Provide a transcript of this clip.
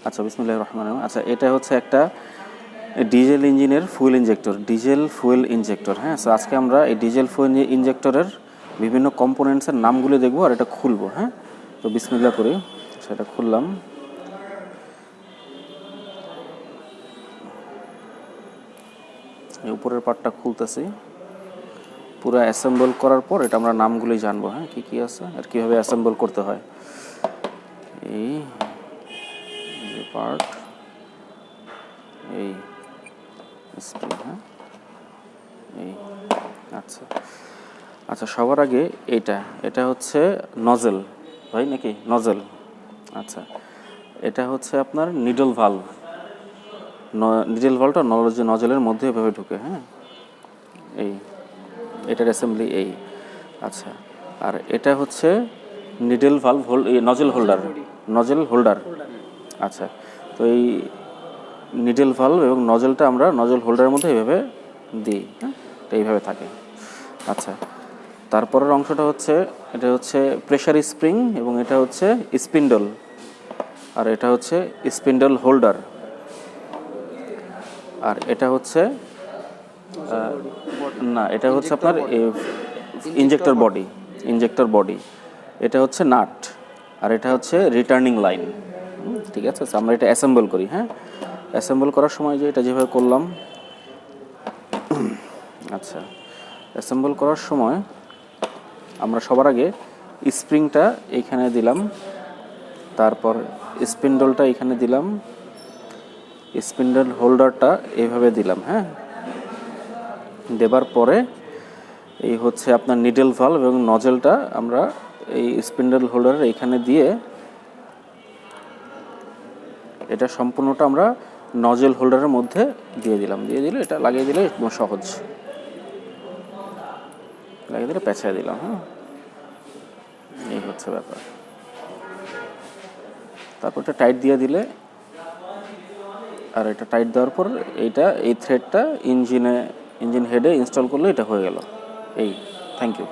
আচ্ছা, বিসমিল্লাহির রহমানির রহিম। আচ্ছা, এটা হচ্ছে একটা ডিজেল ইঞ্জিনের fuel injector, diesel fuel injector. হ্যাঁ, সো আজকে আমরা এই ডিজেল ফুয়েল ইনজেক্টরের বিভিন্ন কম্পোনেন্টসের নামগুলো দেখবো আর এটা খুলবো। হ্যাঁ, তো বিসমিল্লাহ করি। সেটা খুললাম। এই উপরের পার্টটা খুলতেছি। পুরো অ্যাসেম্বল করার পর এটা আমরা নামগুলি জানবো। হ্যাঁ, কী কী আছে আর কীভাবে অ্যাসেম্বল করতে হয়। এই পার্ট, এই স্প্রিং। হ্যাঁ, এই আচ্ছা আচ্ছা, সবার আগে এটা হচ্ছে নজেল ভাই, নাকি নজেল? আচ্ছা, এটা হচ্ছে আপনার নিডল ভালভ। নিডল ভালভটা নজেলের মধ্যে এভাবে ঢুকে। হ্যাঁ, এটার অ্যাসেম্বলি এই। আচ্ছা, আর এটা হচ্ছে নিডল ভালভ নজেল হোল্ডার। আচ্ছা, তো এই নিডল ভালভ এবং নজেলটা আমরা নজেল হোল্ডারের মধ্যে এইভাবে দিই। হ্যাঁ, এটা এইভাবে থাকে। আচ্ছা, তারপরের অংশটা হচ্ছে, এটা হচ্ছে প্রেশার স্প্রিং এবং এটা হচ্ছে স্পিন্ডল, আর এটা হচ্ছে স্পিন্ডল হোল্ডার, আর এটা হচ্ছে না, এটা হচ্ছে আপনার ইঞ্জেক্টর বডি। এটা হচ্ছে নাট, আর এটা হচ্ছে রিটার্নিং লাইন। ঠিক আছে, আমরা এটা অ্যাসেম্বল করি। হ্যাঁ, অ্যাসেম্বল করার সময় যে এটা যেভাবে করলাম। আচ্ছা, অ্যাসেম্বল করার সময় আমরা সবার আগে স্প্রিংটা এইখানে দিলাম, তারপর স্পিন্ডলটা এইখানে দিলাম, স্পিন্ডল হোল্ডারটা এইভাবে দিলাম। হ্যাঁ, দেবার পরে এই হচ্ছে আপনার নিডল ভালভ এবং নজেলটা আমরা এই স্পিন্ডল হোল্ডারের এইখানে দিয়ে এটা সম্পূর্ণটা আমরা নজেল হোল্ডারের মধ্যে দিয়ে দিলে এটা লাগিয়ে দিলে সহজ, লাগিয়ে দিলে পেঁচায় দিলাম। হ্যাঁ, এই হচ্ছে ব্যাপার। তারপর এটা টাইট দিয়ে দিলে, আর এটা টাইট দেওয়ার পর এই থ্রেডটা ইঞ্জিন হেডে ইনস্টল করলে এটা হয়ে গেল। এই, থ্যাংক ইউ।